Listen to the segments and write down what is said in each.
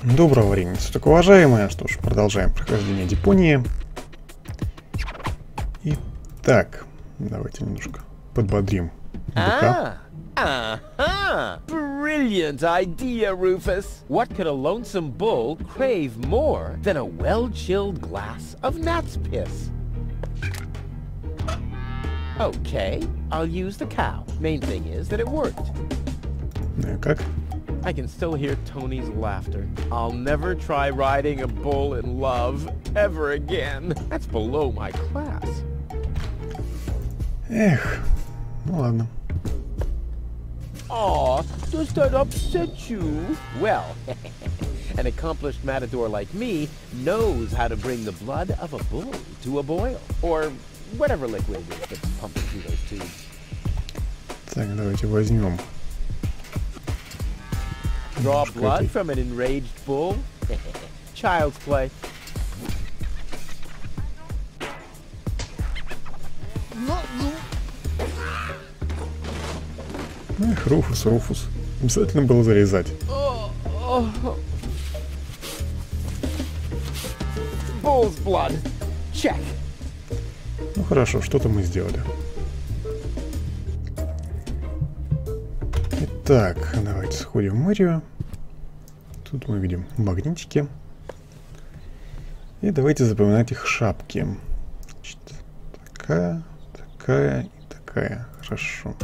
Доброго времени суток, уважаемые. Что ж, продолжаем прохождение Депонии. Итак, давайте немножко подбодрим быка. Brilliant idea, Rufus. What could a lonesome bull crave more than a well-chilled glass of gnat's piss? Okay, I'll use the cow. Main thing is that it worked. Ну и как? I can still hear Tony's laughter. I'll never try riding a bull in love ever again. That's below my class. Эх, ну ладно. Aw, does that upset you? Well, an accomplished matador like me knows how to bring the blood of a bull to a boil. Or whatever liquid it is that's pumping through those tubes. Так, давайте возьмем. Draw blood from an enraged bull? Child's play. Эх, Руфус. Обязательно было зарезать. Bull's blood. Check. Ну хорошо, что-то мы сделали. Итак, давайте сходим в мэрию. Тут мы видим магнитики. И давайте запоминать их шапки. Значит, такая, такая и такая. Хорошо.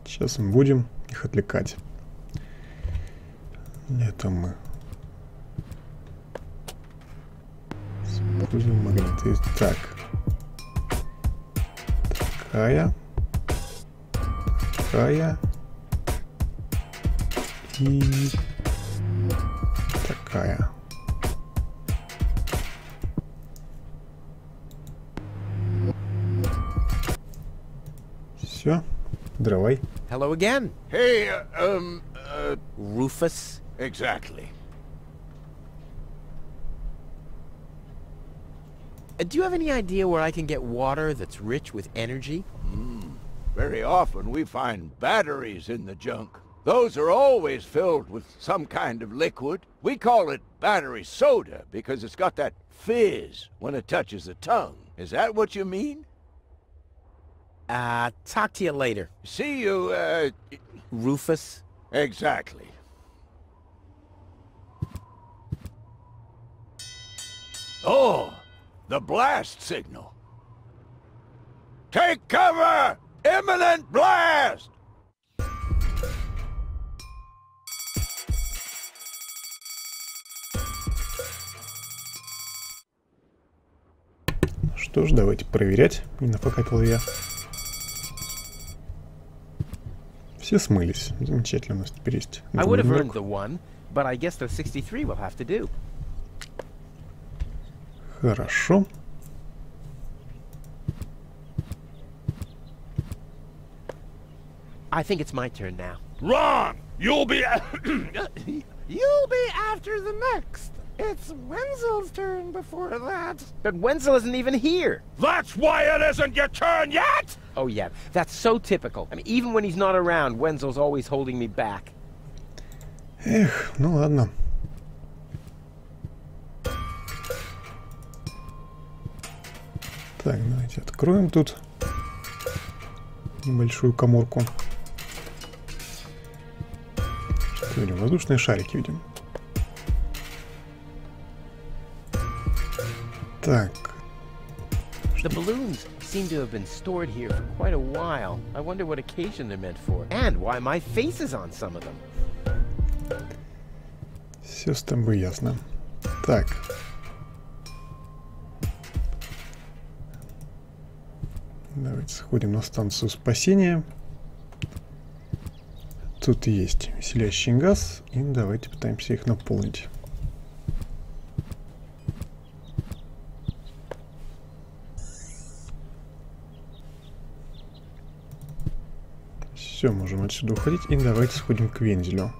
Сейчас мы будем их отвлекать. Для этого мы используем магниты. Так. Такая. Такая. И такая. Все. Давай. Hello again. Hey, Rufus. exactly. Do you have any idea where I can get water that's rich with energy? Very often we find batteries in the junk. Those are always filled with some kind of liquid. We call it battery soda because it's got that fizz when it touches the tongue. Is that what you mean? Talk to you later. See you, Rufus? exactly. Oh, the blast signal. Take cover! Imminent blast! Что ж, давайте проверять. И напокатил я. Все смылись. Замечательно, у нас теперь есть. I would have earned the one, but I guess the 63 will have to do. Хорошо. I think it's my turn now. Wrong! You'll be... You'll be after the next. It's Wenzel's turn before that. But Wenzel isn't even here. That's why it isn't your turn yet! Oh yeah, that's so typical. I mean, even when he's not around, Wenzel's always holding me back. Эх, ну ладно. Так, давайте откроем тут небольшую каморку. Что видим? Воздушные шарики видим. Так. The balloons seem to have been stored here for quite a while. I wonder what occasion they're meant for, and why my face is on some of them. Все с тобой ясно. Так. Давайте сходим на станцию спасения. Тут есть веселящий газ, и давайте пытаемся их наполнить. Все, можем отсюда уходить, и давайте сходим к Вензелю.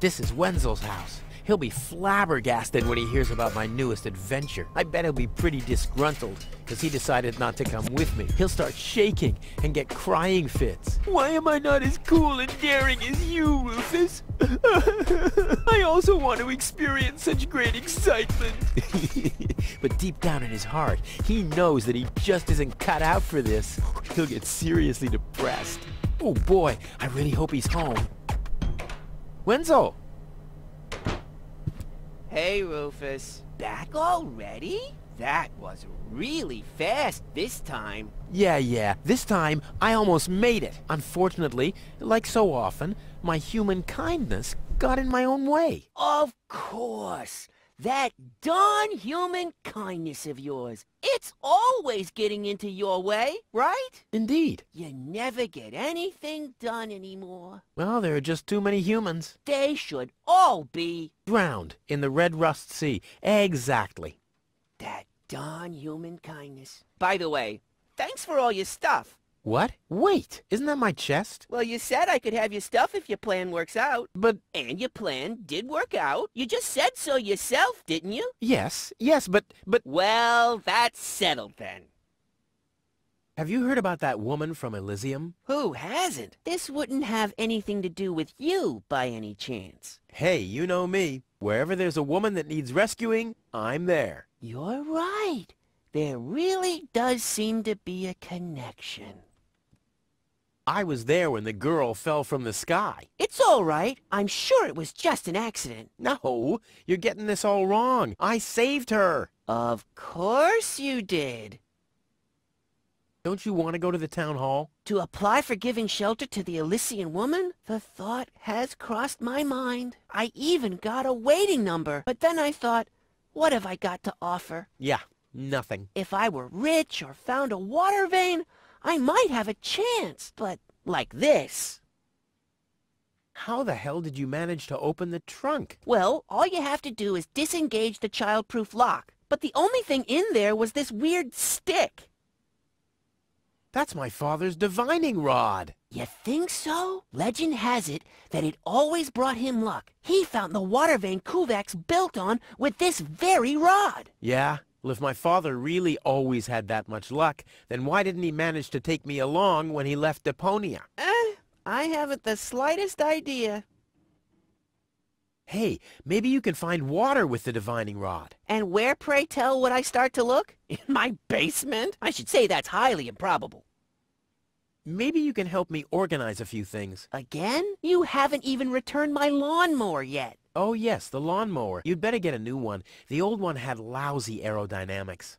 This is Wenzel's house. He'll be flabbergasted when he hears about my newest adventure. I bet he'll be pretty disgruntled because he decided not to come with me. He'll start shaking and get crying fits. Why am I not as cool and daring as you, Rufus? I also want to experience such great excitement. But deep down in his heart, he knows that he just isn't cut out for this. He'll get seriously depressed. Oh boy, I really hope he's home. Wenzel! Hey, Rufus. Back already? That was really fast this time. Yeah, this time I almost made it. Unfortunately, like so often, my human kindness got in my own way. Of course. That darn human kindness of yours. It's always getting into your way, right? Indeed. You never get anything done anymore. Well, there are just too many humans. They should all be Drowned in the Red Rust Sea. Exactly. that darn human kindness. By the way, thanks for all your stuff. What? Wait, isn't that my chest? Well, you said I could have your stuff if your plan works out. But... And your plan did work out. You just said so yourself, didn't you? Yes, but... Well, that's settled then. Have you heard about that woman from Elysium? Who hasn't? This wouldn't have anything to do with you, by any chance. Hey, you know me. Wherever there's a woman that needs rescuing, I'm there. You're right. There really does seem to be a connection. I was there when the girl fell from the sky. It's all right. I'm sure it was just an accident. No, you're getting this all wrong. I saved her. Of course you did. Don't you want to go to the town hall? To apply for giving shelter to the Elysian woman? The thought has crossed my mind. I even got a waiting number. But then I thought, what have I got to offer? Yeah, nothing. If I were rich or found a water vein, I might have a chance. But like this. How the hell did you manage to open the trunk? Well, all you have to do is disengage the child-proof lock. But the only thing in there was this weird stick. That's my father's divining rod. You think so? Legend has it that it always brought him luck. He found the water vein Kuvak's built on with this very rod. Yeah? Well, if my father really always had that much luck, then why didn't he manage to take me along when he left Deponia? I haven't the slightest idea. Hey, maybe you can find water with the divining rod. And where, pray tell, would I start to look? In my basement? I should say that's highly improbable. Maybe you can help me organize a few things. Again? You haven't even returned my lawnmower yet. Oh yes, the lawnmower. You'd better get a new one. The old one had lousy aerodynamics.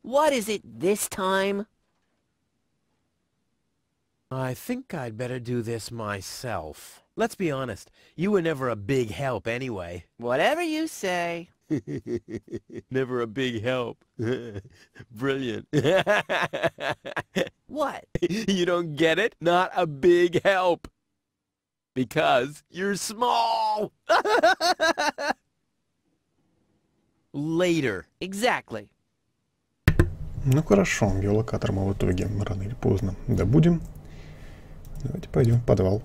What is it this time? I think I'd better do this myself. Let's be honest, you were never a big help anyway. Whatever you say. Never a big help. Brilliant. What? You don't get it? Not a big help. Because you're small. Later. Exactly. Ну хорошо, геолокатор мы в итоге рано или поздно добудем. Давайте пойдем в подвал.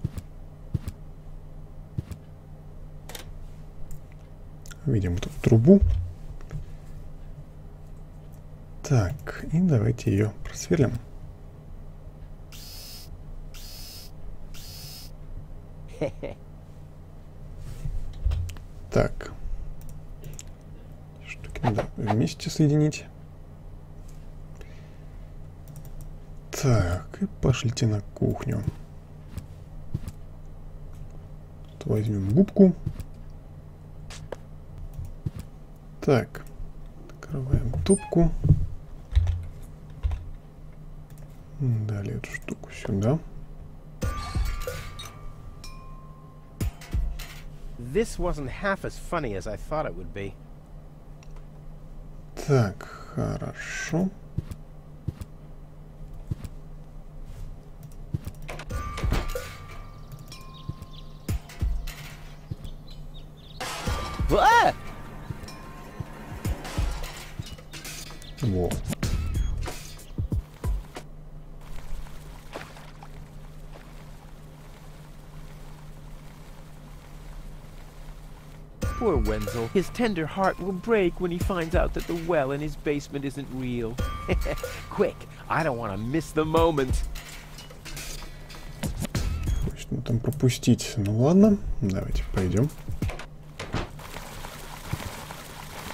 Видим эту трубу. Так, и давайте ее просверлим. Так. Штуки надо вместе соединить. Так, и пошлите на кухню. Тут возьмем губку. Так, открываем тупку. Далее эту штуку сюда. This wasn't half as funny as I thought it would be. Так, хорошо. Во. Poor Wenzel. His tender heart will break when he finds out that the well in his basement isn't real. Quick, I don't want to miss the moment. Хочет ну, там пропустить. Ну ладно, давайте пойдем.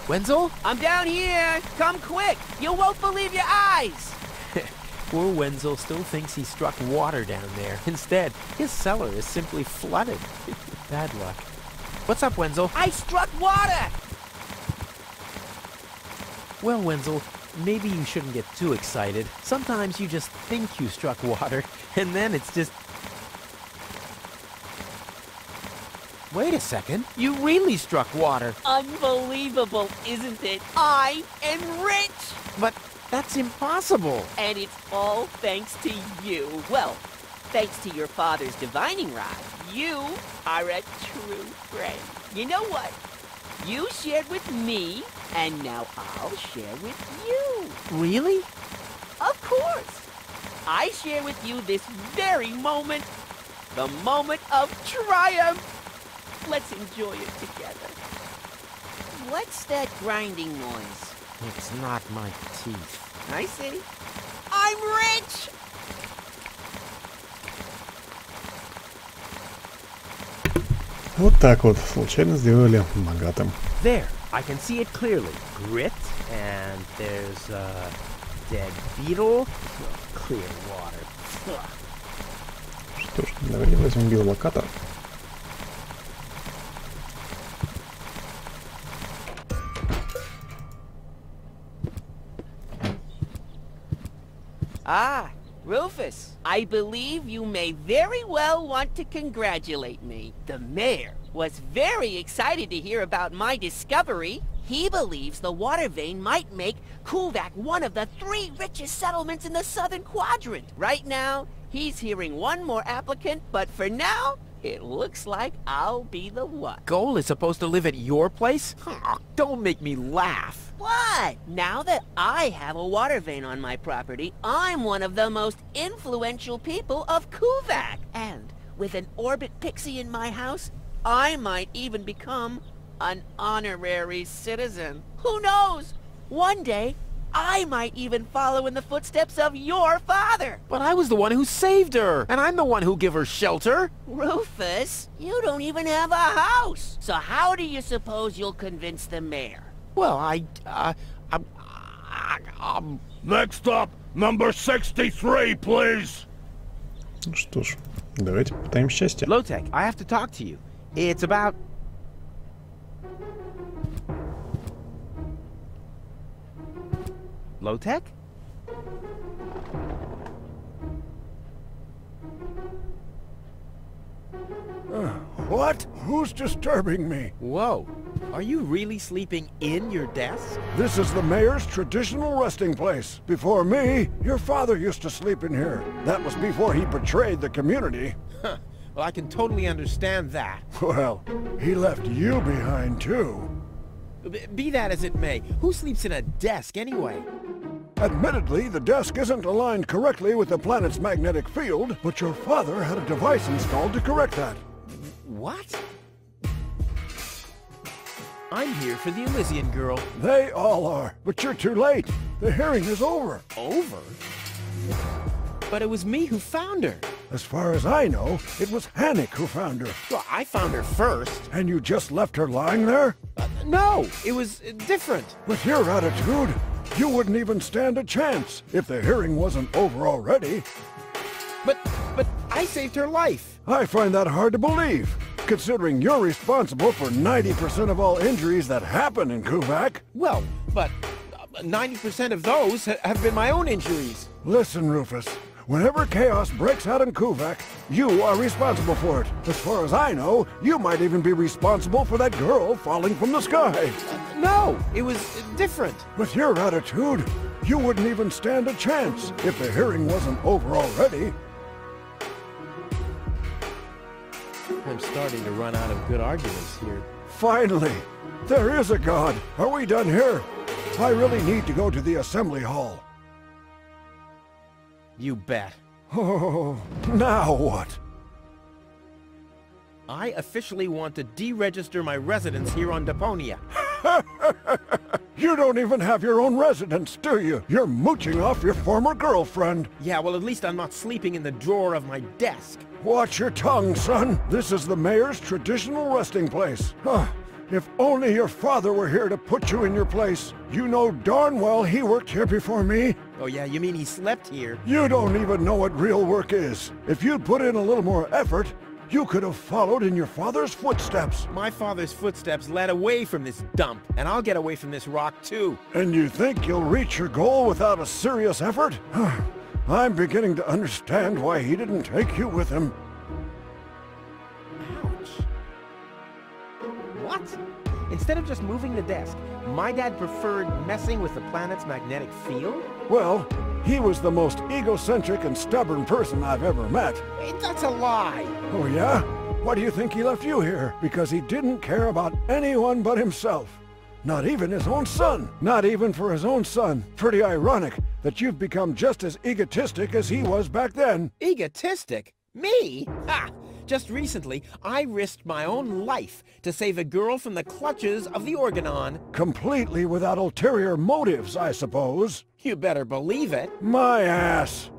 Wenzel? I'm down here. Come quick. You won't believe your eyes. Poor Wenzel still thinks he struck water down there. Instead, his cellar is simply flooded. Bad luck. What's up, Wenzel? I struck water. Well, Wenzel, maybe you shouldn't get too excited. Sometimes you just think you struck water, and then it's just... Wait a second. You really struck water. Unbelievable, isn't it? I am rich. But that's impossible. And it's all thanks to you. Well, thanks to your father's divining rod. You are a true friend. You know what? You shared with me, and now I'll share with you. Really? Of course. I share with you this very moment. The moment of triumph. Let's enjoy it together. What's that grinding noise? It's not my teeth. I see. I'm rich! Вот так вот. Случайно сделали богатым. There, I can see it clearly. Grit, and there's a dead beetle. Clear water. Что ж, давайте возьмем биолокатор. Ah, Rufus, I believe you may very well want to congratulate me. The mayor was very excited to hear about my discovery. He believes the water vein might make Kuvak one of the 3 richest settlements in the southern quadrant. Right now, he's hearing one more applicant, but for now, it looks like I'll be the one. Goal is supposed to live at your place? Oh, don't make me laugh. What? Now that I have a water vein on my property, I'm one of the most influential people of Kuvak. And with an orbit pixie in my house, I might even become an honorary citizen. Who knows? One day, I might even follow in the footsteps of your father. But I was the one who saved her, and I'm the one who gave her shelter. Rufus, you don't even have a house. So how do you suppose you'll convince the mayor? Well, Next up, number 63, please. Ну что ж, давайте попытаем счастье. Low-Tech, I have to talk to you. It's about... Low-Tech? What? Who's disturbing me? Whoa. Are you really sleeping in your desk? This is the mayor's traditional resting place. Before me, your father used to sleep in here. That was before he betrayed the community. Huh. Well, I can totally understand that. Well, he left you behind, too. Be that as it may, who sleeps in a desk anyway? Admittedly, the desk isn't aligned correctly with the planet's magnetic field, but your father had a device installed to correct that. What? I'm here for the Elysian girl. They all are, but you're too late. The hearing is over. Over? But it was me who found her. As far as I know, it was Hannick who found her. Well, I found her first. And you just left her lying there? No, it was different. With your attitude, you wouldn't even stand a chance if the hearing wasn't over already. But I saved her life. I find that hard to believe, considering you're responsible for 90% of all injuries that happen in Kuvak. Well, but 90% of those have been my own injuries. Listen, Rufus. Whenever chaos breaks out in Kuvak, you are responsible for it. As far as I know, you might even be responsible for that girl falling from the sky. No, it was different. With your attitude, you wouldn't even stand a chance if the hearing wasn't over already. I'm starting to run out of good arguments here. Finally! There is a god! Are we done here? I really need to go to the assembly hall. You bet. Oh, now what? I officially want to deregister my residence here on Deponia. You don't even have your own residence, do you? You're mooching off your former girlfriend. Yeah, well, at least I'm not sleeping in the drawer of my desk. Watch your tongue, son. This is the mayor's traditional resting place. If only your father were here to put you in your place. You know darn well he worked here before me. Oh yeah, you mean he slept here? You don't even know what real work is. If you'd put in a little more effort, you could have followed in your father's footsteps. My father's footsteps led away from this dump, and I'll get away from this rock too. And you think you'll reach your goal without a serious effort? I'm beginning to understand why he didn't take you with him. Ouch. What? Instead of just moving the desk, my dad preferred messing with the planet's magnetic field? Well, he was the most egocentric and stubborn person I've ever met. Hey, that's a lie. Oh yeah? Why do you think he left you here? Because he didn't care about anyone but himself. Not even his own son. Not even for his own son. Pretty ironic that you've become just as egotistic as he was back then. Egotistic? Me? Ha! Just recently, I risked my own life to save a girl from the clutches of the Organon. Completely without ulterior motives, I suppose. You better believe it. My ass.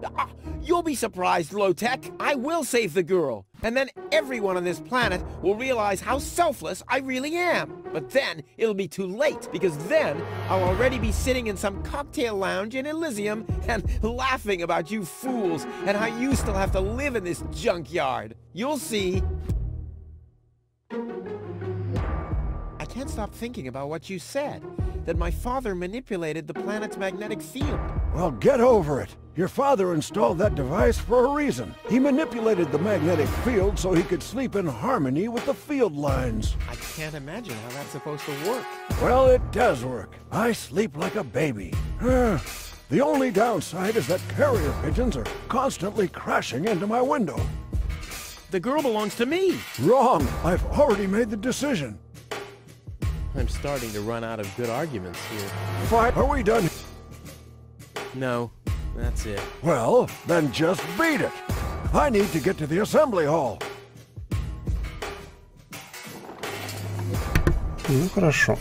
You'll be surprised, Low-Tech. I will save the girl. And then everyone on this planet will realize how selfless I really am. But then it'll be too late, because then I'll already be sitting in some cocktail lounge in Elysium and laughing about you fools and how you still have to live in this junkyard. You'll see. I can't stop thinking about what you said, that my father manipulated the planet's magnetic field. Well, get over it. Your father installed that device for a reason. He manipulated the magnetic field so he could sleep in harmony with the field lines. I can't imagine how that's supposed to work. Well, it does work. I sleep like a baby. The only downside is that carrier pigeons are constantly crashing into my window. The girl belongs to me. Wrong. I've already made the decision. I'm starting to run out of good arguments here. Fine. Are we done? No, that's it. Well, then just beat it. I need to get to the assembly hall. Ну, хорошо.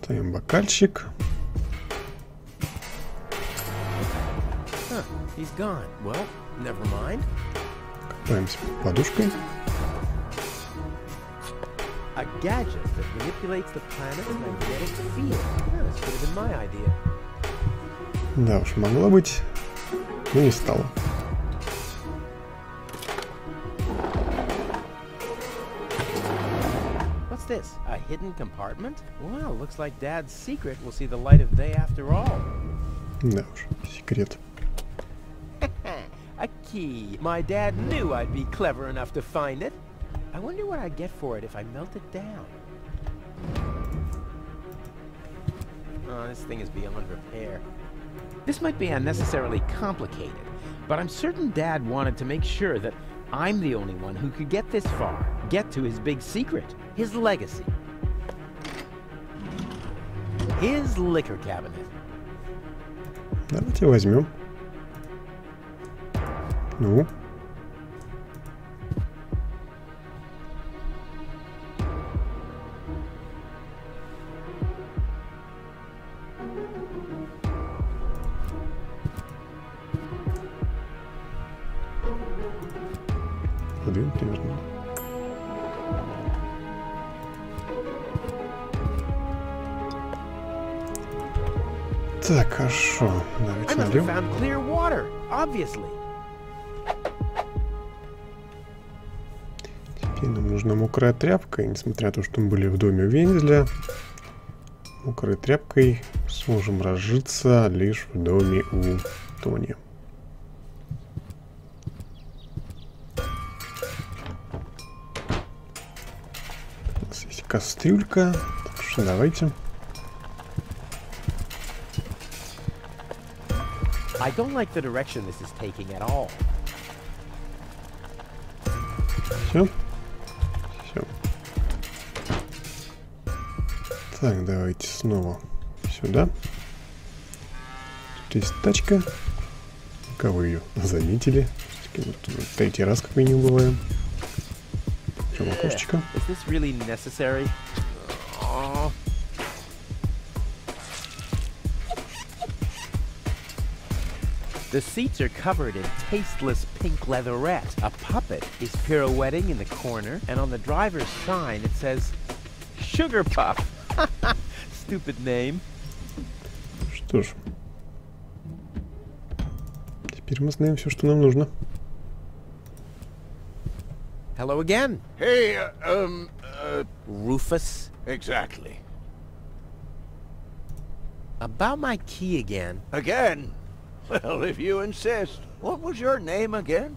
Ставим бокальчик. Huh, he's gone. Well, never mind. Копаемся под подушкой. A gadget that manipulates the planet's magnetic field. Yeah, this could have been my idea. Да уж, могло быть, но не стало. What's this? A hidden compartment? Well, looks like Dad's secret will see the light of day after all. Да уж, секрет. A key. My dad knew I'd be clever enough to find it. I wonder what I'd get for it if I melt it down. Oh, this thing is beyond repair. This might be unnecessarily complicated, but I'm certain Dad wanted to make sure that I'm the only one who could get this far, get to his big secret, his legacy. His liquor cabinet. Давайте возьмем. Ну. Один примерно. Так, хорошо. Давайте I must have нальем. found clear water, obviously. Теперь нам нужна мокрая тряпка. И несмотря на то, что мы были в доме у Вензеля, мокрой тряпкой сможем разжиться лишь в доме у Тони. У нас есть кастрюлька, так что давайте. I don't like the direction this is taking at all. Все. Все. Так, давайте снова сюда. Тут есть тачка. Пока вы ее заметили. Вот третий раз как минимум бываем. Открыл окошечко. Is this really necessary? Oh. The seats are covered in tasteless pink leatherette. A puppet is pirouetting in the corner, and on the driver's sign it says Sugar Puff. Stupid name. Что ж. Теперь мы знаем все, что нам нужно. Hello again. Hey, Rufus. exactly. About my key again. Again? Well, if you insist. What was your name again?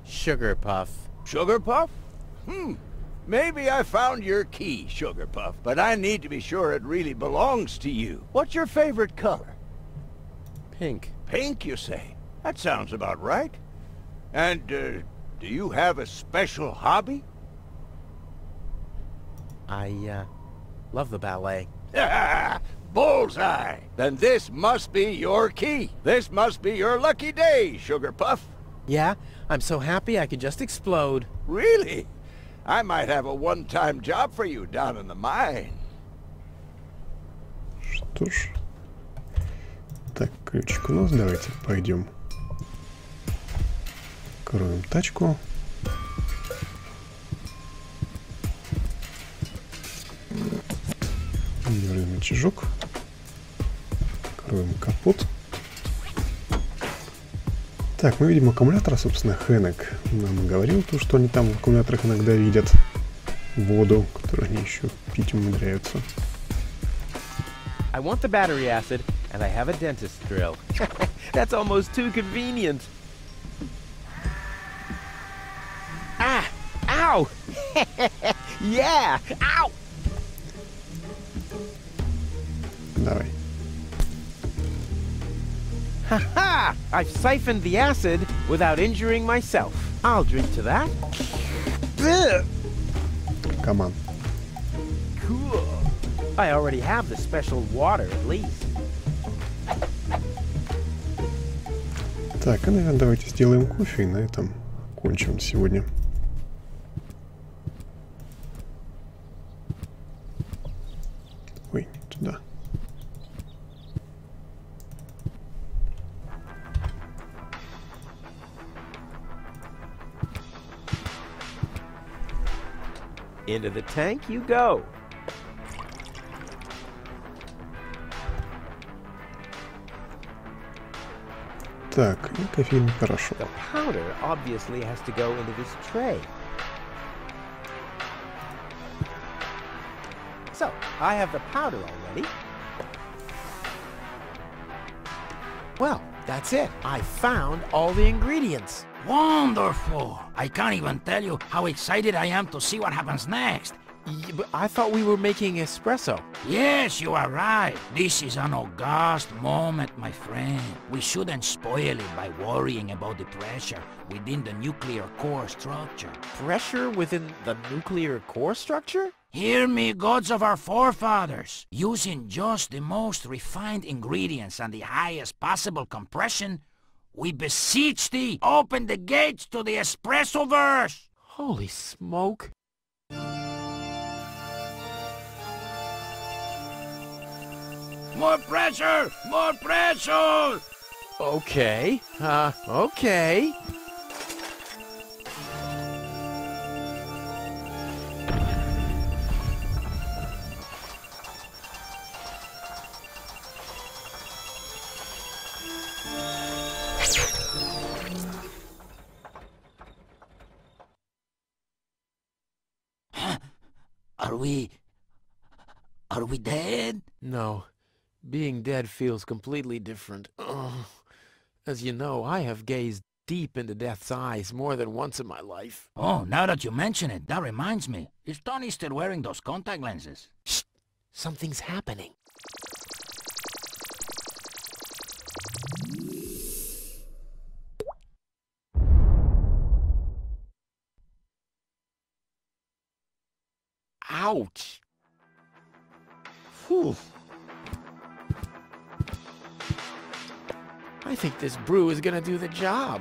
Sugar Puff. Sugar Puff? Maybe I found your key, Sugar Puff, but I need to be sure it really belongs to you. What's your favorite color? Pink. Pink, you say? That sounds about right. And, do you have a special hobby? I love the ballet. Bullseye! Then this must be your key. This must be your lucky day, Sugar Puff. Yeah, I'm so happy I could just explode. Really? I might have a one-time job for you down in the mine. Что ж. Так, ключик у нас. Давайте пойдем. Откроем тачку. Дернем рычажок. Откроем капот. Так, мы видим аккумулятор, собственно, Хэнек нам говорил, то, что они там в аккумуляторах иногда видят воду, которую они еще пить умудряются. I want the battery acid, and I have a dentist drill. That's almost too convenient. Ah! Ow! Yeah! Ow! Давай. Ha! I've siphoned the acid without injuring myself. I'll drink to that. Команд. Cool. I already have the special water, at least. Так, а, наверное, давайте сделаем кофе и на этом кончим сегодня. Ой, не туда. Into the tank you go. Так, и кофеин хорошо. The powder obviously has to go into this tray. So, I have the powder already. Well, that's it. I found all the ingredients. Wonderful! I can't even tell you how excited I am to see what happens next. But I thought we were making espresso. Yes, you are right. This is an august moment, my friend. We shouldn't spoil it by worrying about the pressure within the nuclear core structure. Pressure within the nuclear core structure? Hear me, gods of our forefathers. Using just the most refined ingredients and the highest possible compression, we beseech thee, open the gates to the espresso-verse! Holy smoke. More pressure! More pressure! Okay. Okay. Are we dead? No. Being dead feels completely different. Oh. As you know, I have gazed deep into death's eyes more than once in my life. Oh, now that you mention it, that reminds me. Is Tony still wearing those contact lenses? Shh! Something's happening. Ouch! Whew. I think this brew is gonna do the job.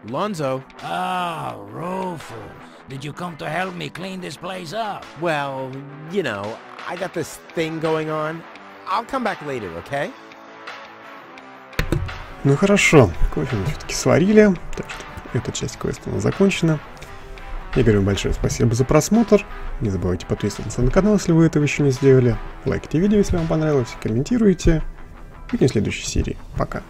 Lonzo. Ah, Rufus. Did you come to help me clean this place up? Well, you know, I got this thing going on. I'll come back later, okay? Ну хорошо, кофе мы все-таки сварили, так что эта часть квеста у нас закончена. Я говорю большое спасибо за просмотр. Не забывайте подписываться на канал, если вы этого еще не сделали. Лайкайте видео, если вам понравилось, комментируйте. Увидимся в следующей серии. Пока.